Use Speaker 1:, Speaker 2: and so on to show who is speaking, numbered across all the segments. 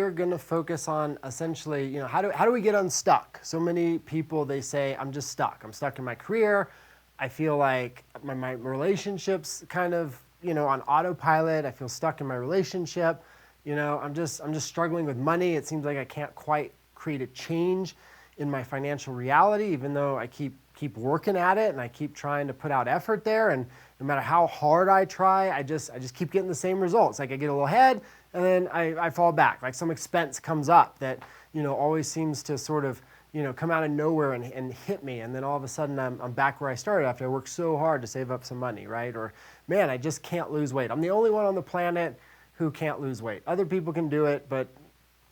Speaker 1: are going to focus on essentially, you know, how do we get unstuck? So many people, they say, I'm just stuck. I'm stuck in my career. I feel like my relationships kind of, you know, on autopilot. I feel stuck in my relationship. You know, I'm just struggling with money. It seems like I can't quite create a change in my financial reality, even though I keep working at it and I keep trying to put out effort there. And no matter how hard I try, I just keep getting the same results. Like I get a little ahead and then I fall back. Like some expense comes up that, you know, always seems to sort of, you know, come out of nowhere and hit me. And then all of a sudden I'm back where I started after I worked so hard to save up some money, right? Or, man, I just can't lose weight. I'm the only one on the planet who can't lose weight. Other people can do it, but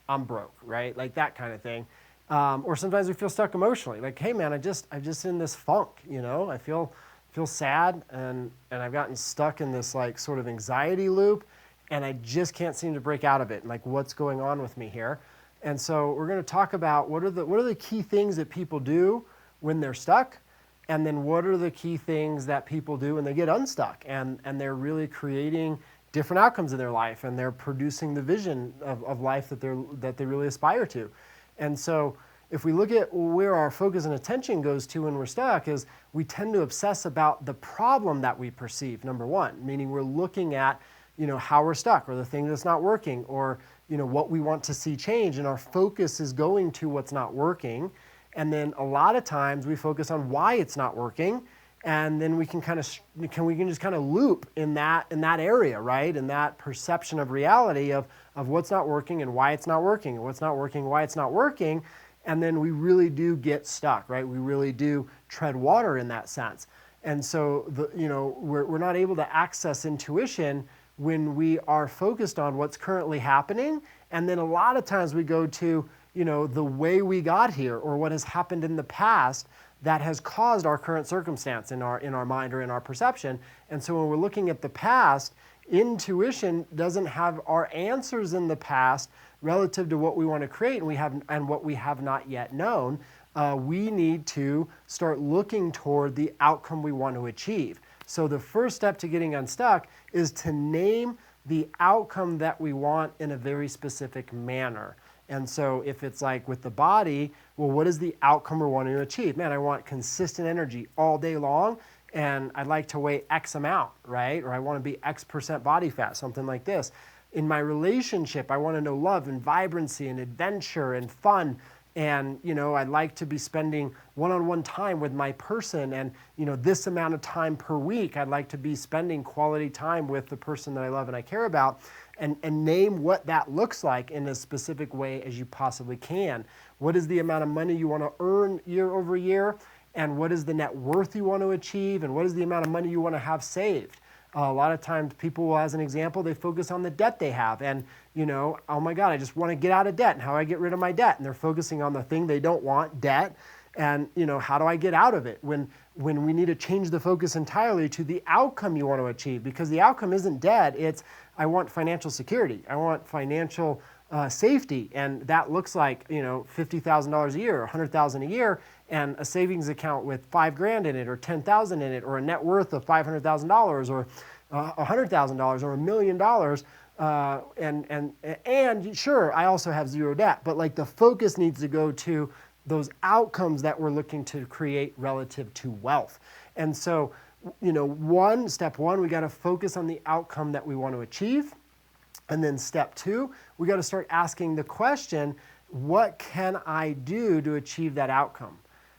Speaker 1: I'm broke, right? Like that kind of thing. Or sometimes we feel stuck emotionally. Like, hey, man, I'm just in this funk, you know? I feel sad and I've gotten stuck in this like sort of anxiety loop and I just can't seem to break out of it. Like, what's going on with me here? And so we're going to talk about what are the key things that people do when they're stuck, and then what are the key things that people do when they get unstuck and they're really creating different outcomes in their life and they're producing the vision of life that they really aspire to. And so if we look at where our focus and attention goes to when we're stuck is we tend to obsess about the problem that we perceive, number one, meaning we're looking at, you know, how we're stuck or the thing that's not working or, you know, what we want to see change, and our focus is going to what's not working. And then a lot of times we focus on why it's not working, and then we can just kind of loop in that area, right? In that perception of reality of what's not working and why it's not working, and what's not working, why it's not working. And then we really do get stuck, right? We really do tread water in that sense. And so, we're not able to access intuition when we are focused on what's currently happening. And then a lot of times we go to, you know, the way we got here or what has happened in the past that has caused our current circumstance in our mind or in our perception. And so when we're looking at the past, intuition doesn't have our answers in the past relative to what we want to create and what we have not yet known. We need to start looking toward the outcome we want to achieve. So the first step to getting unstuck is to name the outcome that we want in a very specific manner. And so if it's like with the body, well, what is the outcome we're wanting to achieve? Man, I want consistent energy all day long, and I'd like to weigh X amount, right? Or I want to be X% body fat, something like this. In my relationship, I want to know love and vibrancy and adventure and fun. And, you know, I'd like to be spending one-on-one time with my person, and, you know, this amount of time per week, I'd like to be spending quality time with the person that I love and I care about, and name what that looks like in a specific way as you possibly can. What is the amount of money you want to earn year over year, and what is the net worth you want to achieve, and what is the amount of money you want to have saved? A lot of times people will, as an example, they focus on the debt they have and, you know, oh my God, I just want to get out of debt and how do I get rid of my debt? And they're focusing on the thing they don't want, debt, and, you know, how do I get out of it? When we need to change the focus entirely to the outcome you want to achieve, because the outcome isn't debt, it's I want financial security. I want financial safety, and that looks like, you know, $50,000 a year or $100,000 a year, and a savings account with $5,000 in it, or $10,000 in it, or a net worth of $500,000, or $100,000, or $1 million. And sure, I also have zero debt, but like the focus needs to go to those outcomes that we're looking to create relative to wealth. And so, you know, step one, we got to focus on the outcome that we want to achieve. And then step two, we got to start asking the question, what can I do to achieve that outcome?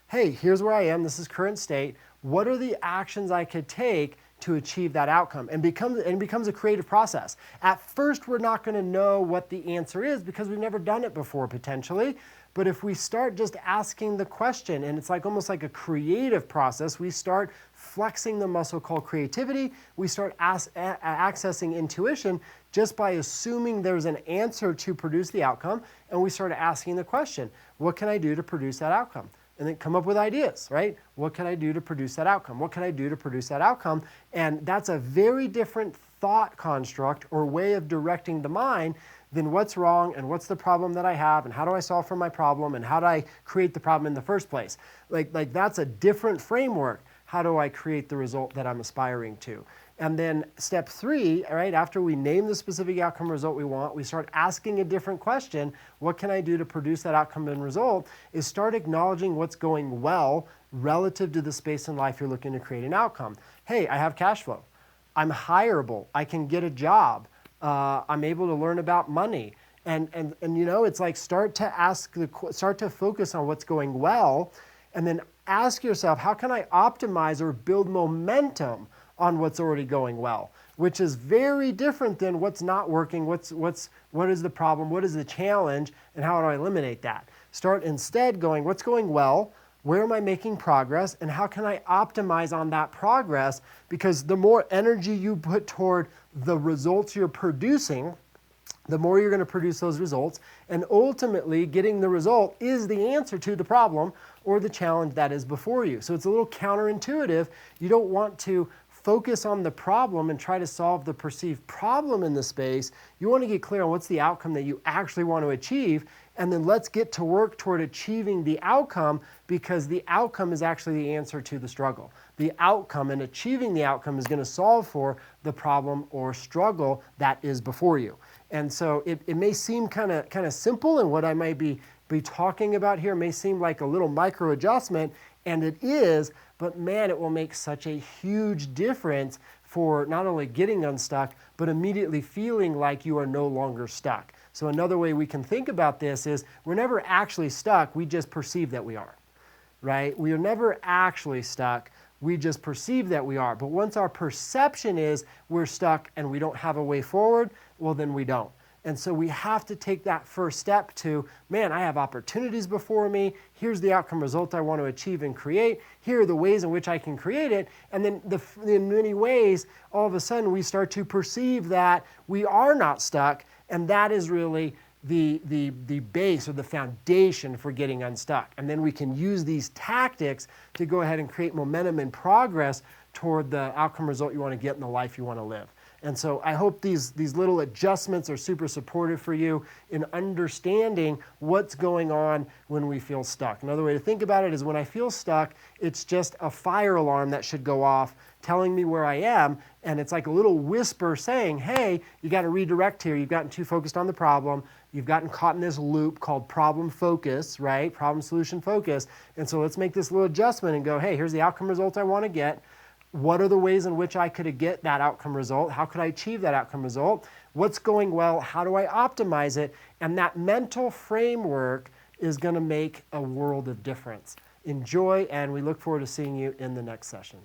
Speaker 1: Hey, here's where I am. This is current state. What are the actions I could take to achieve that outcome? And it becomes a creative process. At first, we're not going to know what the answer is because we've never done it before, potentially. But if we start just asking the question, and it's like almost like a creative process, we start flexing the muscle called creativity. We start accessing intuition just by assuming there's an answer to produce the outcome, and we start asking the question, what can I do to produce that outcome? And then come up with ideas, right? What can I do to produce that outcome? What can I do to produce that outcome? And that's a very different thought construct or way of directing the mind than what's wrong and what's the problem that I have and how do I solve for my problem and how do I create the problem in the first place? Like that's a different framework. How do I create the result that I'm aspiring to? And then step 3, right, after we name the specific outcome result we want, we start asking a different question, what can I do to produce that outcome and result, is start acknowledging what's going well relative to the space in life you're looking to create an outcome. Hey, I have cash flow. I'm hireable. I can get a job. I'm able to learn about money. And you know, it's like start to focus on what's going well, and then ask yourself, how can I optimize or build momentum on what's already going well, which is very different than what's not working, what is the problem, what is the challenge, and how do I eliminate that? Start instead going, what's going well, where am I making progress, and how can I optimize on that progress? Because the more energy you put toward the results you're producing, the more you're going to produce those results, and ultimately getting the result is the answer to the problem or the challenge that is before you. So it's a little counterintuitive. You don't want to focus on the problem and try to solve the perceived problem in the space. You want to get clear on what's the outcome that you actually want to achieve, and then let's get to work toward achieving the outcome, because the outcome is actually the answer to the struggle. The outcome and achieving the outcome is going to solve for the problem or struggle that is before you. And so it may seem kind of simple, and what I might be talking about here may seem like a little micro adjustment, and it is, but man, it will make such a huge difference for not only getting unstuck, but immediately feeling like you are no longer stuck. So another way we can think about this is we're never actually stuck, we just perceive that we are, right? We are never actually stuck, we just perceive that we are. But once our perception is we're stuck and we don't have a way forward, well, then we don't. And so we have to take that first step to, man, I have opportunities before me. Here's the outcome result I want to achieve and create. Here are the ways in which I can create it. And then in many ways, all of a sudden we start to perceive that we are not stuck. And that is really the base or the foundation for getting unstuck. And then we can use these tactics to go ahead and create momentum and progress toward the outcome result you want to get in the life you want to live. And so I hope these little adjustments are super supportive for you in understanding what's going on when we feel stuck. Another way to think about it is when I feel stuck, it's just a fire alarm that should go off telling me where I am, and it's like a little whisper saying, hey, you got to redirect here. You've gotten too focused on the problem. You've gotten caught in this loop called problem focus, right? Problem solution focus. And so let's make this little adjustment and go, hey, here's the outcome result I want to get. What are the ways in which I could get that outcome result? How could I achieve that outcome result? What's going well? How do I optimize it? And that mental framework is going to make a world of difference. Enjoy, and we look forward to seeing you in the next session.